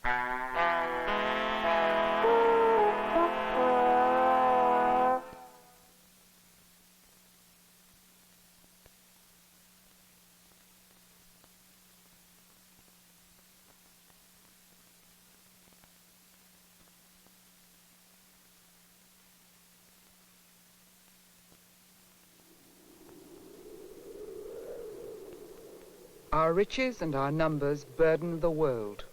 Our riches and our numbers burden the world.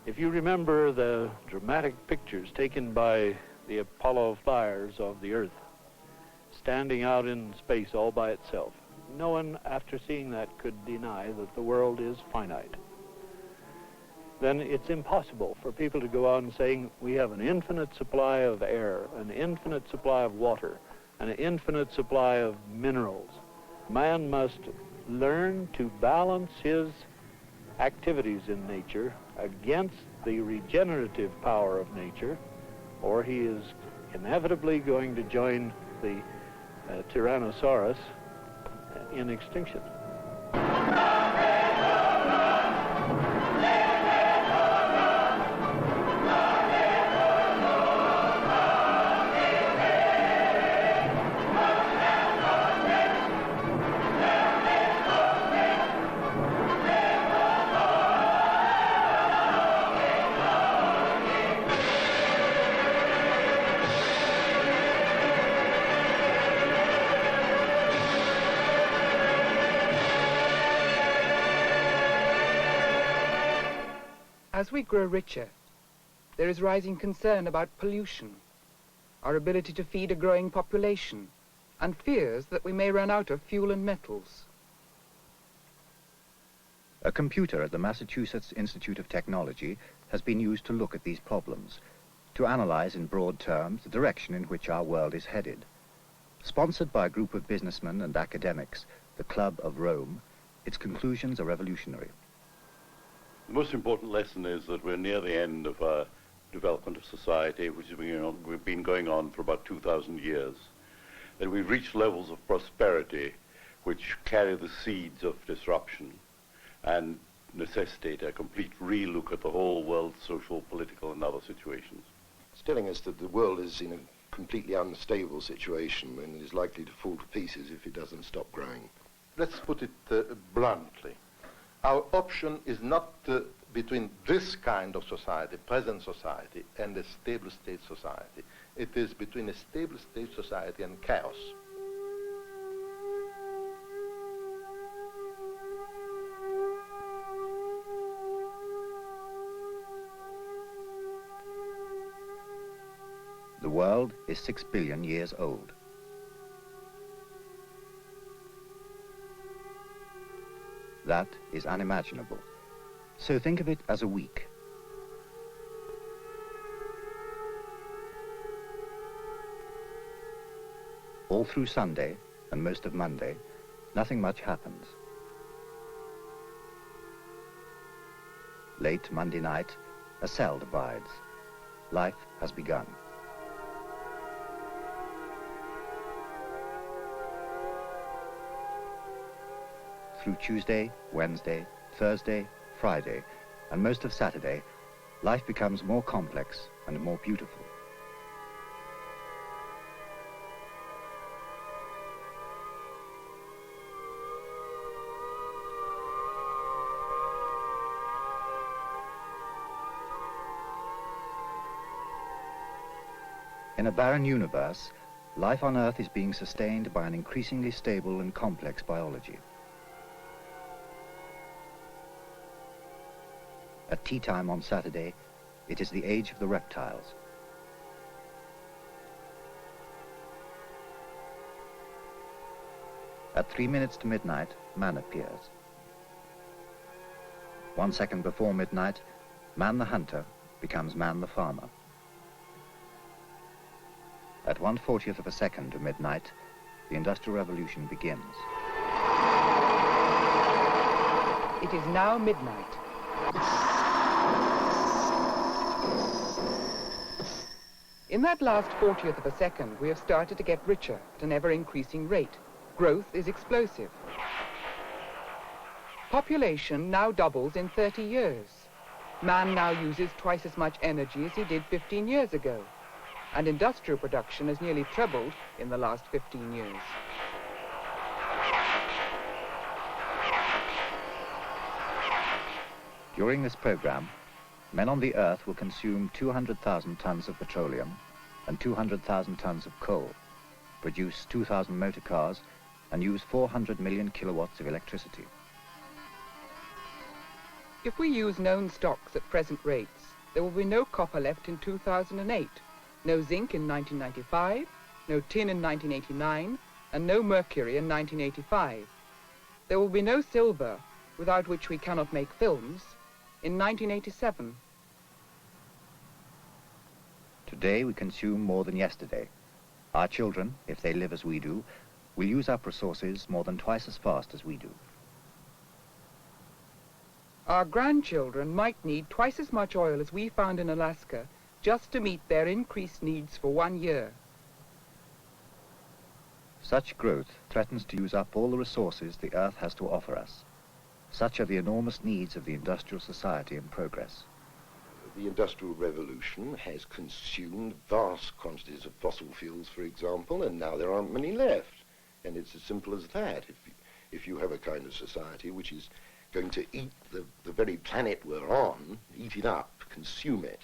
If you remember the dramatic pictures taken by the Apollo flyers of the Earth, standing out in space all by itself, no one after seeing that could deny that the world is finite. Then it's impossible for people to go on saying we have an infinite supply of air, an infinite supply of water, an infinite supply of minerals. Man must learn to balance his activities in nature against the regenerative power of nature, or he is inevitably going to join the Tyrannosaurus in extinction. As we grow richer, there is rising concern about pollution, our ability to feed a growing population, and fears that we may run out of fuel and metals. A computer at the Massachusetts Institute of Technology has been used to look at these problems, to analyze in broad terms the direction in which our world is headed. Sponsored by a group of businessmen and academics, the Club of Rome, its conclusions are revolutionary. The most important lesson is that we're near the end of our development of society, which has been going on for about 2,000 years. That we've reached levels of prosperity which carry the seeds of disruption and necessitate a complete relook at the whole world's social, political, and other situations. It's telling us that the world is in a completely unstable situation and is likely to fall to pieces if it doesn't stop growing. Let's put it bluntly. Our option is not between this kind of society, present society, and a stable state society. It is between a stable state society and chaos. The world is 6 billion years old. That is unimaginable. So think of it as a week. All through Sunday and most of Monday, nothing much happens. Late Monday night, a cell divides. Life has begun. Through Tuesday, Wednesday, Thursday, Friday, and most of Saturday, life becomes more complex and more beautiful. In a barren universe, life on Earth is being sustained by an increasingly stable and complex biology. At tea time on Saturday, it is the age of the reptiles. At 3 minutes to midnight, man appears. 1 second before midnight, man the hunter becomes man the farmer. At 1/40th of a second to midnight, the Industrial Revolution begins. It is now midnight. In that last 40th of a second, we have started to get richer at an ever-increasing rate. Growth is explosive. Population now doubles in 30 years. Man now uses twice as much energy as he did 15 years ago. And industrial production has nearly trebled in the last 15 years. During this program, men on the Earth will consume 200,000 tons of petroleum and 200,000 tons of coal, produce 2,000 motor cars, and use 400 million kilowatts of electricity. If we use known stocks at present rates, there will be no copper left in 2008, no zinc in 1995, no tin in 1989, and no mercury in 1985. There will be no silver, without which we cannot make films, in 1987. Today we consume more than yesterday. Our children, if they live as we do, will use up resources more than twice as fast as we do. Our grandchildren might need twice as much oil as we found in Alaska just to meet their increased needs for 1 year. Such growth threatens to use up all the resources the Earth has to offer us. Such are the enormous needs of the industrial society in progress. The Industrial Revolution has consumed vast quantities of fossil fuels, for example, and now there aren't many left. And it's as simple as that. If you have a kind of society which is going to eat the very planet we're on, eat it up, consume it,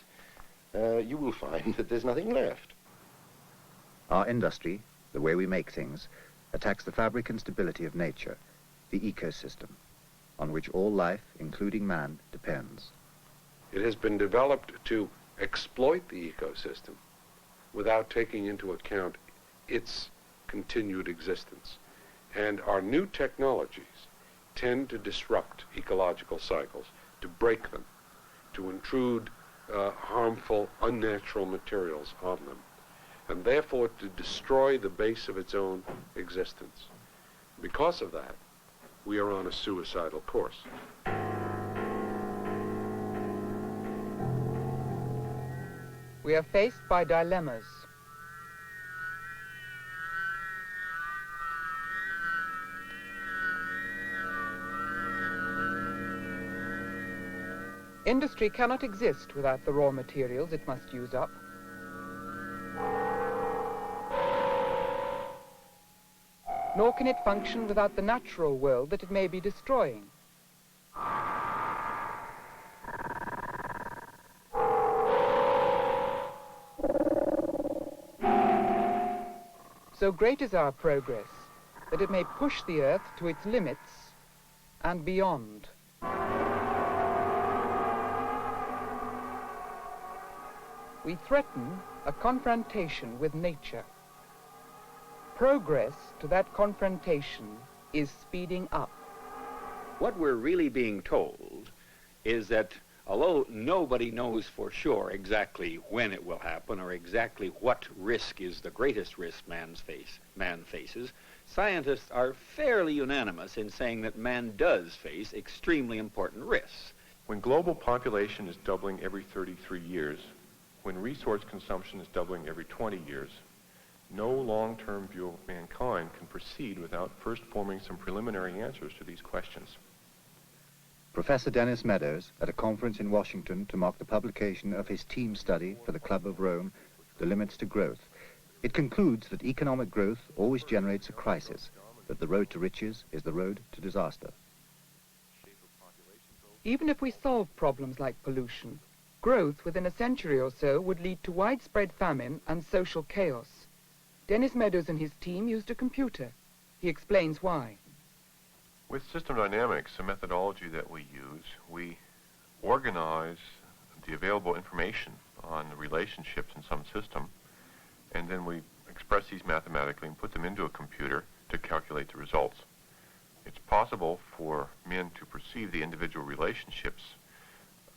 you will find that there's nothing left. Our industry, the way we make things, attacks the fabric and stability of nature, the ecosystem, on which all life, including man, depends. It has been developed to exploit the ecosystem without taking into account its continued existence. And our new technologies tend to disrupt ecological cycles, to break them, to intrude harmful, unnatural materials on them, and therefore to destroy the base of its own existence. Because of that, we are on a suicidal course. We are faced by dilemmas. Industry cannot exist without the raw materials it must use up. Nor can it function without the natural world that it may be destroying. So great is our progress that it may push the Earth to its limits and beyond. We threaten a confrontation with nature. Progress to that confrontation is speeding up. What we're really being told is that although nobody knows for sure exactly when it will happen or exactly what risk is the greatest risk man faces, scientists are fairly unanimous in saying that man does face extremely important risks. When global population is doubling every 33 years, when resource consumption is doubling every 20 years, no long-term view of mankind can proceed without first forming some preliminary answers to these questions. Professor Dennis Meadows, at a conference in Washington to mark the publication of his team study for the Club of Rome, The Limits to Growth. It concludes that economic growth always generates a crisis, that the road to riches is the road to disaster. Even if we solve problems like pollution, growth within a century or so would lead to widespread famine and social chaos. Dennis Meadows and his team used a computer. He explains why. With system dynamics, a methodology that we use, we organize the available information on the relationships in some system, and then we express these mathematically and put them into a computer to calculate the results. It's possible for men to perceive the individual relationships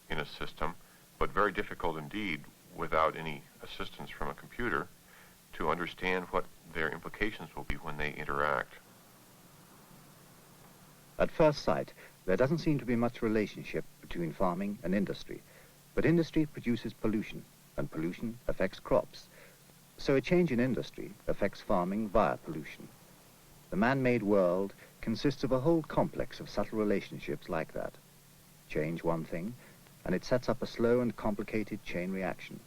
in a system, but very difficult indeed without any assistance from a computer to understand what their implications will be when they interact. At first sight, there doesn't seem to be much relationship between farming and industry, but industry produces pollution, and pollution affects crops. So a change in industry affects farming via pollution. The man-made world consists of a whole complex of subtle relationships like that. Change one thing, and it sets up a slow and complicated chain reaction.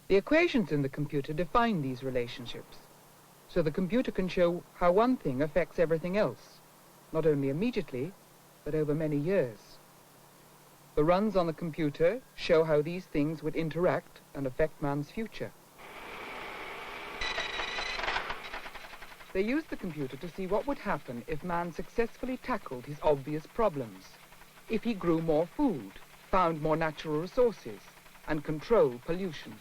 The equations in the computer define these relationships, so the computer can show how one thing affects everything else, not only immediately, but over many years. The runs on the computer show how these things would interact and affect man's future. They used the computer to see what would happen if man successfully tackled his obvious problems, if he grew more food, found more natural resources, and controlled pollution.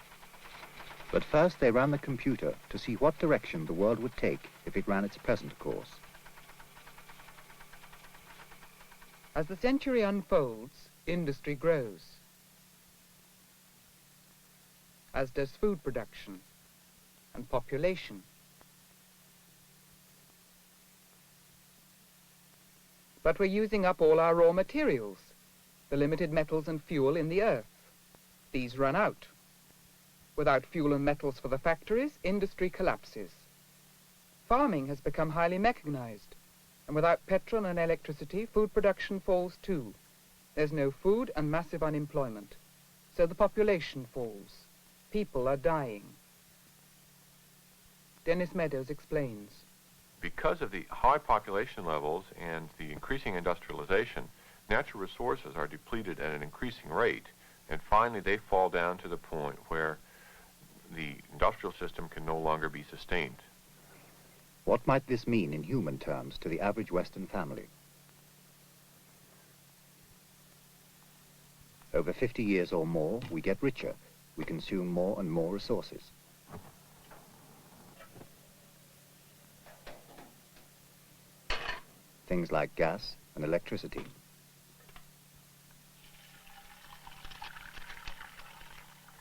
But first they ran the computer to see what direction the world would take if it ran its present course. As the century unfolds, industry grows, as does food production and population. But we're using up all our raw materials, the limited metals and fuel in the earth. These run out. Without fuel and metals for the factories, industry collapses. Farming has become highly mechanized, and without petrol and electricity, food production falls too. There's no food and massive unemployment, so the population falls. People are dying. Dennis Meadows explains. Because of the high population levels and the increasing industrialization, natural resources are depleted at an increasing rate, and finally they fall down to the point where the industrial system can no longer be sustained. What might this mean in human terms to the average Western family? Over 50 years or more, we get richer. We consume more and more resources. Things like gas and electricity.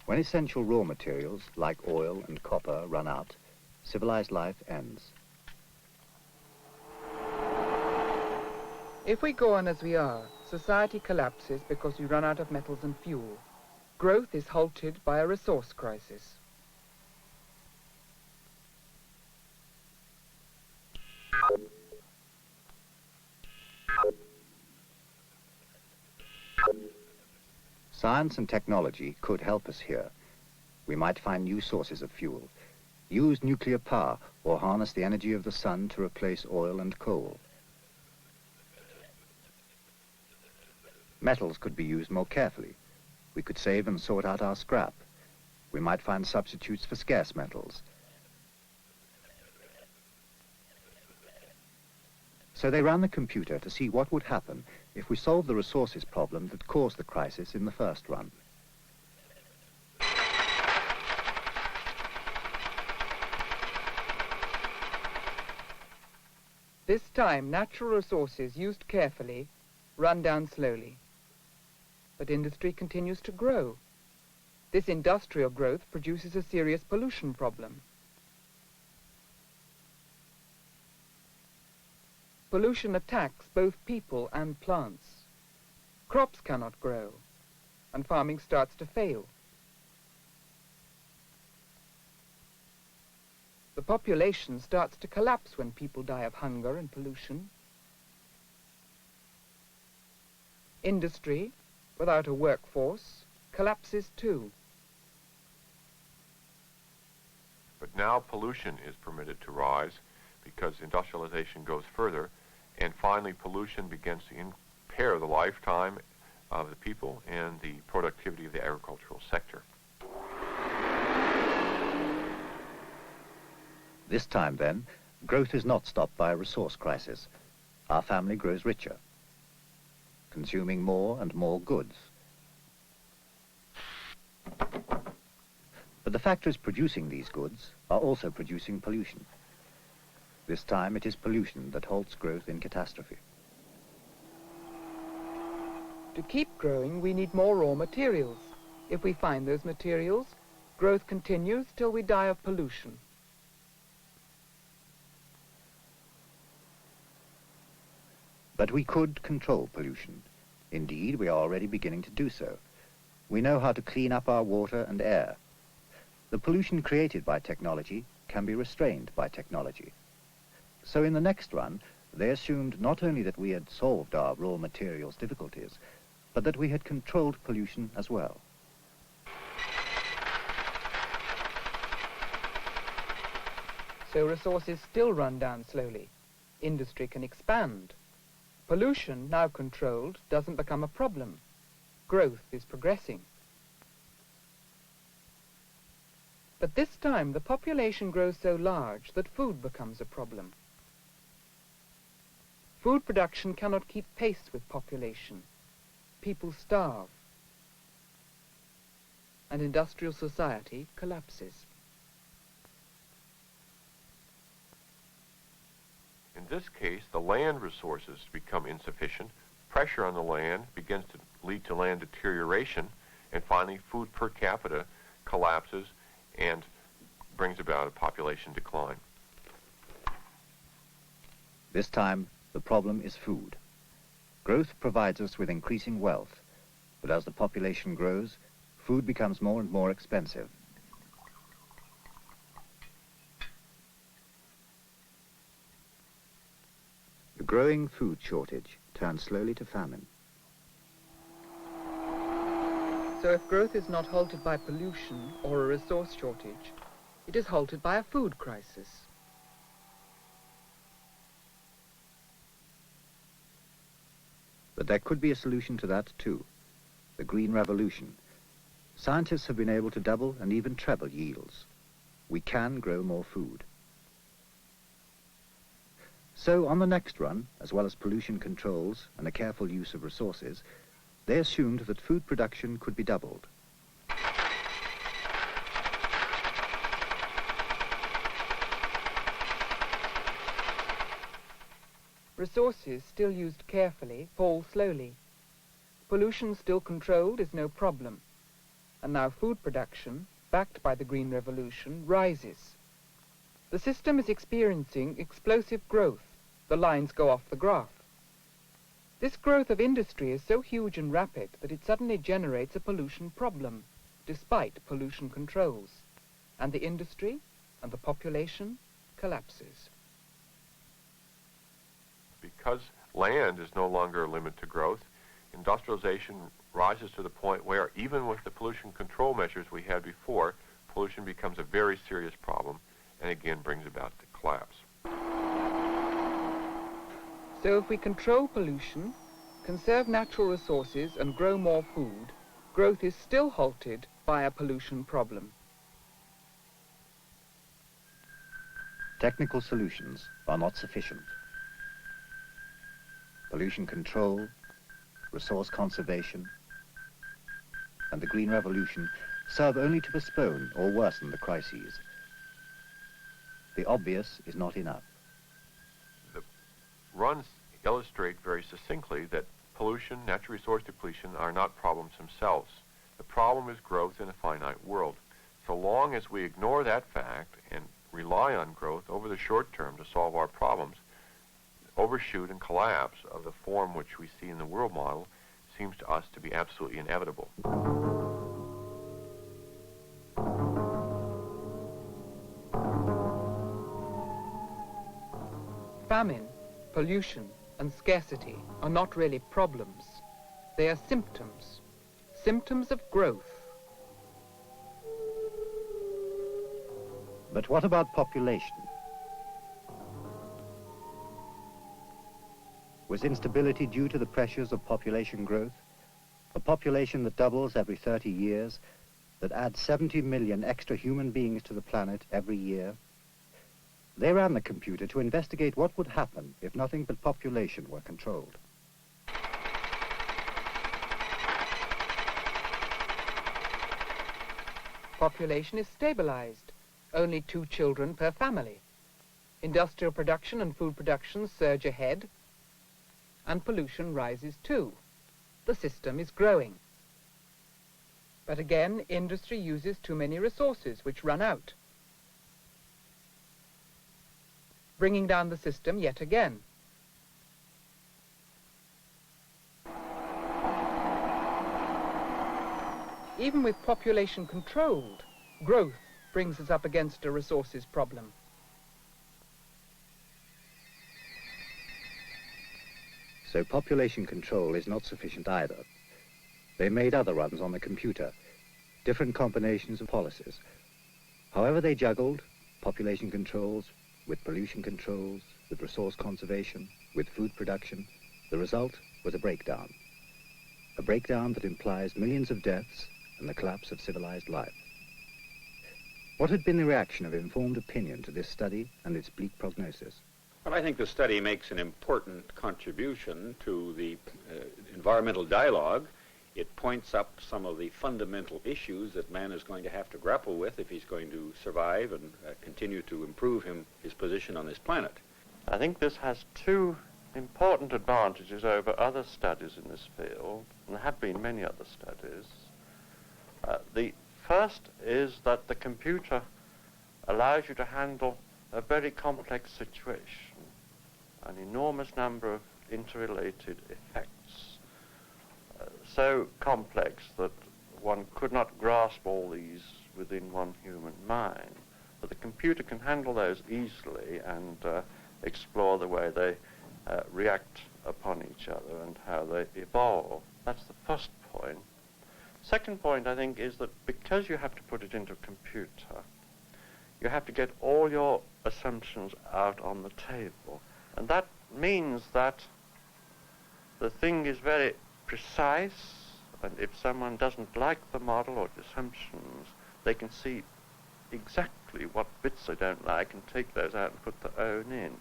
When essential raw materials like oil and copper run out, civilized life ends. If we go on as we are, society collapses because we run out of metals and fuel. Growth is halted by a resource crisis. Science and technology could help us here. We might find new sources of fuel, use nuclear power, or harness the energy of the sun to replace oil and coal. Metals could be used more carefully. We could save and sort out our scrap. We might find substitutes for scarce metals. So they ran the computer to see what would happen if we solved the resources problem that caused the crisis in the first run. This time, natural resources used carefully run down slowly. But industry continues to grow. This industrial growth produces a serious pollution problem. Pollution attacks both people and plants. Crops cannot grow, and farming starts to fail. The population starts to collapse when people die of hunger and pollution. Industry, without a workforce, collapses too. But now pollution is permitted to rise because industrialization goes further, and finally pollution begins to impair the lifetime of the people and the productivity of the agricultural sector. This time, then, growth is not stopped by a resource crisis. Our family grows richer, consuming more and more goods. But the factories producing these goods are also producing pollution. This time it is pollution that halts growth in catastrophe. To keep growing, we need more raw materials. If we find those materials, growth continues till we die of pollution. But we could control pollution. Indeed, we are already beginning to do so. We know how to clean up our water and air. The pollution created by technology can be restrained by technology. So in the next run, they assumed not only that we had solved our raw materials difficulties, but that we had controlled pollution as well. So resources still run down slowly. Industry can expand. Pollution, now controlled, doesn't become a problem. Growth is progressing. But this time, the population grows so large that food becomes a problem. Food production cannot keep pace with population. People starve. And industrial society collapses. In this case, the land resources become insufficient, pressure on the land begins to lead to land deterioration, and finally food per capita collapses and brings about a population decline. This time, the problem is food. Growth provides us with increasing wealth, but as the population grows, food becomes more and more expensive. The growing food shortage turns slowly to famine. So if growth is not halted by pollution or a resource shortage, it is halted by a food crisis. But there could be a solution to that too, the Green Revolution. Scientists have been able to double and even treble yields. We can grow more food. So on the next run, as well as pollution controls and a careful use of resources, they assumed that food production could be doubled. Resources, still used carefully, fall slowly. Pollution still controlled is no problem. And now food production, backed by the Green Revolution, rises. The system is experiencing explosive growth. The lines go off the graph. This growth of industry is so huge and rapid that it suddenly generates a pollution problem, despite pollution controls. And the industry and the population collapses. Because land is no longer a limit to growth, industrialization rises to the point where, even with the pollution control measures we had before, pollution becomes a very serious problem and again brings about the collapse. So if we control pollution, conserve natural resources and grow more food, growth is still halted by a pollution problem. Technical solutions are not sufficient. Pollution control, resource conservation, and the Green Revolution serve only to postpone or worsen the crises. The obvious is not enough. The runs illustrate very succinctly that pollution, natural resource depletion are not problems themselves. The problem is growth in a finite world. So long as we ignore that fact and rely on growth over the short term to solve our problems, overshoot and collapse of the form which we see in the world model seems to us to be absolutely inevitable. Famine, pollution, and scarcity are not really problems. They are symptoms, symptoms of growth. But what about population? Was instability due to the pressures of population growth? A population that doubles every 30 years, that adds 70 million extra human beings to the planet every year? They ran the computer to investigate what would happen if nothing but population were controlled. Population is stabilized, only 2 children per family. Industrial production and food production surge ahead, and pollution rises too. The system is growing. But again, industry uses too many resources which run out, bringing down the system yet again. Even with population controlled, growth brings us up against a resources problem. So population control is not sufficient either. They made other runs on the computer, different combinations of policies. However they juggled population controls with pollution controls, with resource conservation, with food production, the result was a breakdown. A breakdown that implies millions of deaths and the collapse of civilized life. What had been the reaction of informed opinion to this study and its bleak prognosis? Well, I think the study makes an important contribution to the environmental dialogue. It points up some of the fundamental issues that man is going to have to grapple with if he's going to survive and continue to improve his position on this planet. I think this has two important advantages over other studies in this field, and there have been many other studies. The first is that the computer allows you to handle a very complex situation, an enormous number of interrelated effects, so complex that one could not grasp all these within one human mind. But the computer can handle those easily and explore the way they react upon each other and how they evolve. That's the first point. Second point, I think, is that because you have to put it into a computer, you have to get all your assumptions out on the table. And that means that the thing is very precise, and if someone doesn't like the model or the assumptions, they can see exactly what bits they don't like and take those out and put their own in.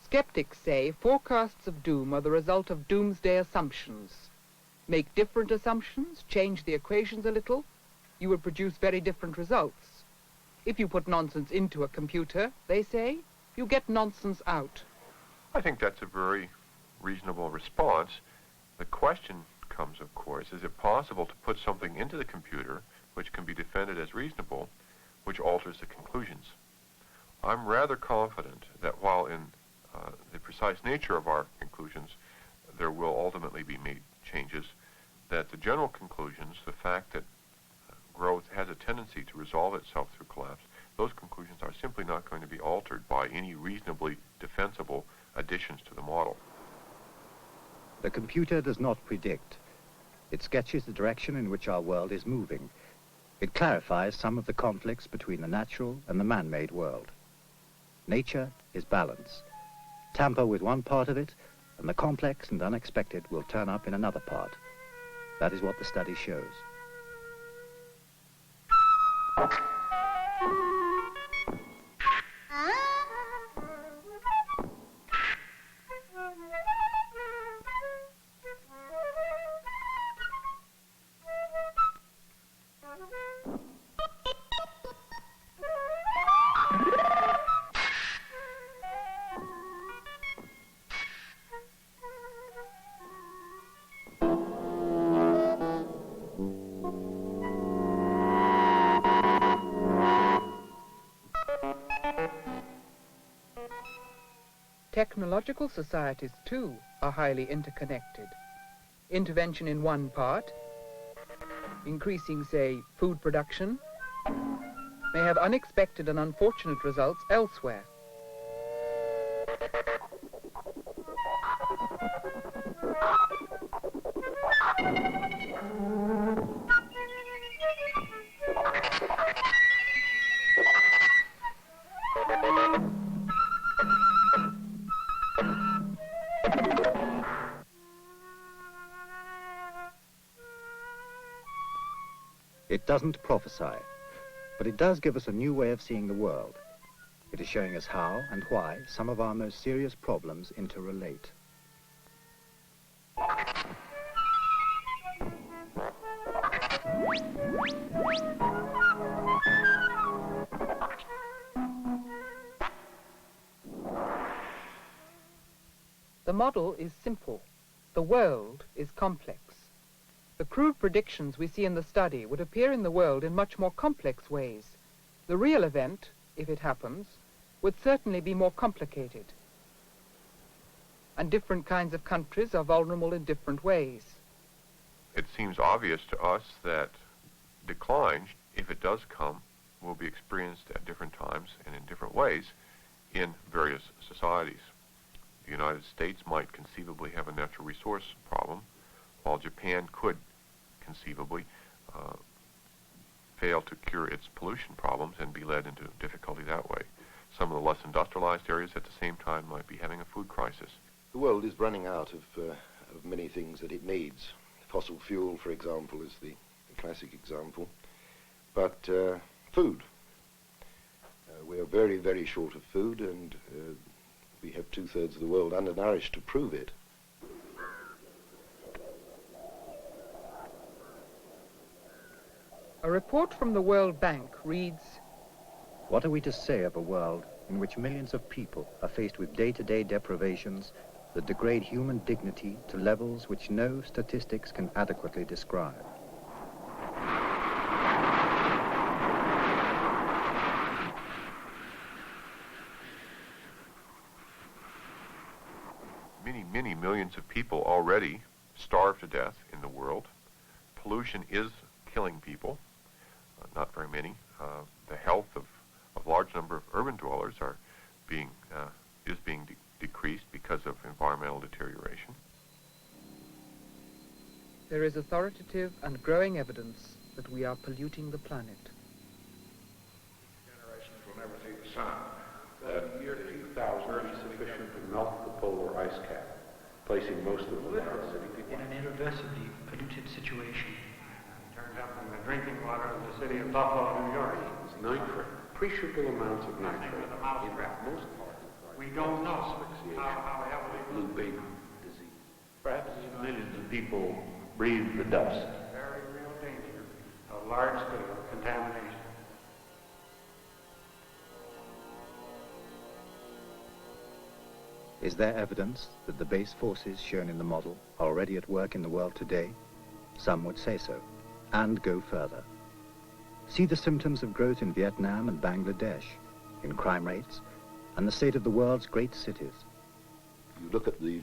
Skeptics say forecasts of doom are the result of doomsday assumptions. Make different assumptions, change the equations a little, you will produce very different results. If you put nonsense into a computer, they say, you get nonsense out. I think that's a very reasonable response. The question comes, of course, is it possible to put something into the computer which can be defended as reasonable, which alters the conclusions? I'm rather confident that while in the precise nature of our conclusions there will ultimately be made changes, that the general conclusions, the fact that growth has a tendency to resolve itself through collapse, those conclusions are simply not going to be altered by any reasonably defensible additions to the model. The computer does not predict. It sketches the direction in which our world is moving. It clarifies some of the conflicts between the natural and the man-made world. Nature is balance. Tamper with one part of it, and the complex and unexpected will turn up in another part. That is what the study shows. Technological societies, too, are highly interconnected. Intervention in one part, increasing, say, food production, may have unexpected and unfortunate results elsewhere. It doesn't prophesy, but it does give us a new way of seeing the world. It is showing us how and why some of our most serious problems interrelate. model is simple. The world is complex. The crude predictions we see in the study would appear in the world in much more complex ways. The real event, if it happens, would certainly be more complicated. And different kinds of countries are vulnerable in different ways. It seems obvious to us that decline, if it does come, will be experienced at different times and in different ways in various societies. The United States might conceivably have a natural resource problem, while Japan could conceivably fail to cure its pollution problems and be led into difficulty that way. Some of the less industrialized areas at the same time might be having a food crisis. The world is running out of many things that it needs. Fossil fuel, for example, is the classic example. But food. We are very, very short of food, and we have 2/3 of the world undernourished to prove it. A report from the World Bank reads, What are we to say of a world in which millions of people are faced with day-to-day deprivations that degrade human dignity to levels which no statistics can adequately describe? Many millions of people already starve to death in the world. Pollution is killing people, not very many. The health of a large number of urban dwellers is being decreased because of environmental deterioration. there is authoritative and growing evidence that we are polluting the planet. Generations will never see the sun. The year 2000 will be sufficient to melt the polar ice cap, placing most of the in an irreversibly polluted situation. Turned up in the drinking water of the city of Buffalo, New York. It's nitrate, appreciable amounts of nitrate. In most we don't know how heavily. blue baby disease. Perhaps millions of people breathe the dust. Very real danger of large-scale contamination. Is there evidence that the base forces shown in the model are already at work in the world today? Some would say so, and go further. See the symptoms of growth in Vietnam and Bangladesh, in crime rates, and the state of the world's great cities. You look at the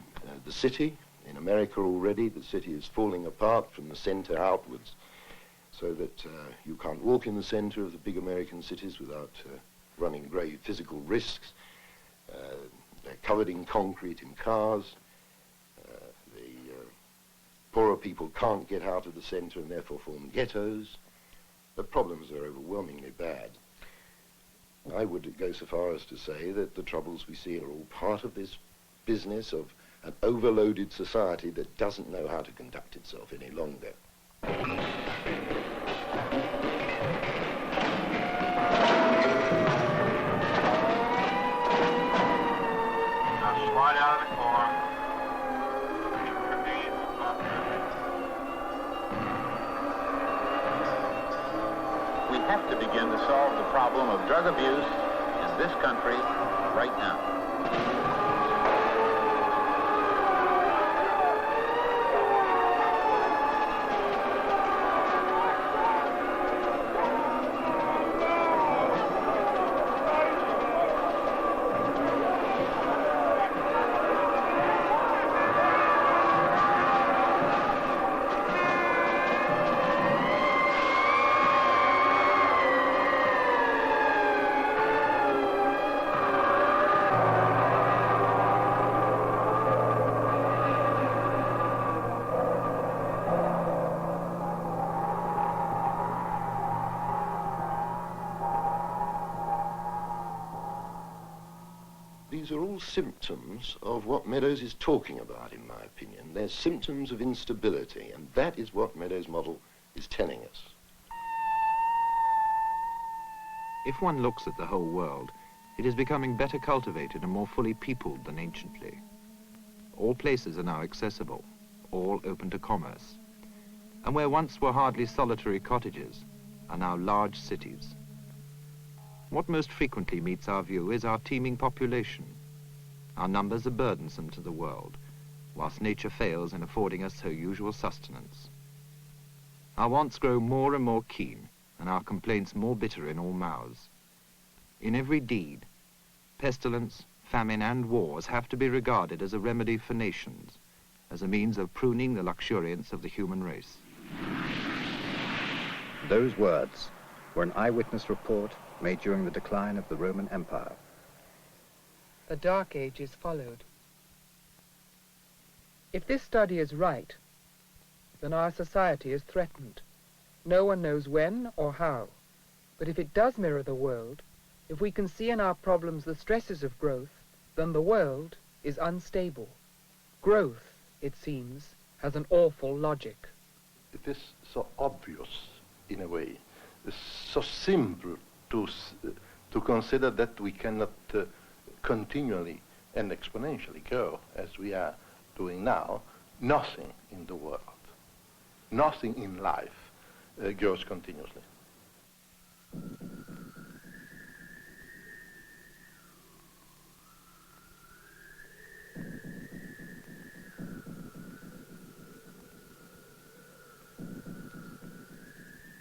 city. In America already, the city is falling apart from the center outwards, so that you can't walk in the center of the big American cities without running grave physical risks. They're covered in concrete in cars. The poorer people can't get out of the center and therefore form ghettos. The problems are overwhelmingly bad. I would go so far as to say that the troubles we see are all part of this business of an overloaded society that doesn't know how to conduct itself any longer. Slide out of the car. We have to begin to solve the problem of drug abuse in this country right now. These are all symptoms of what Meadows is talking about, in my opinion. They're symptoms of instability, and that is what Meadows' model is telling us. If one looks at the whole world, it is becoming better cultivated and more fully peopled than anciently. All places are now accessible, all open to commerce. And where once were hardly solitary cottages, are now large cities. What most frequently meets our view is our teeming population. Our numbers are burdensome to the world, whilst nature fails in affording us her usual sustenance. Our wants grow more and more keen, and our complaints more bitter in all mouths. In every deed, pestilence, famine, and wars have to be regarded as a remedy for nations, as a means of pruning the luxuriance of the human race. Those words were an eyewitness report made during the decline of the Roman Empire. The Dark Ages followed. If this study is right, then our society is threatened. No one knows when or how. But if it does mirror the world, if we can see in our problems the stresses of growth, then the world is unstable. Growth, it seems, has an awful logic. It is so obvious, in a way. It's so simple to consider that we cannot continually and exponentially grow as we are doing now. Nothing in the world, nothing in life grows continuously.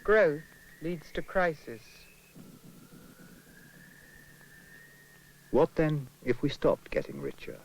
Growth leads to crisis. What then if we stopped getting richer?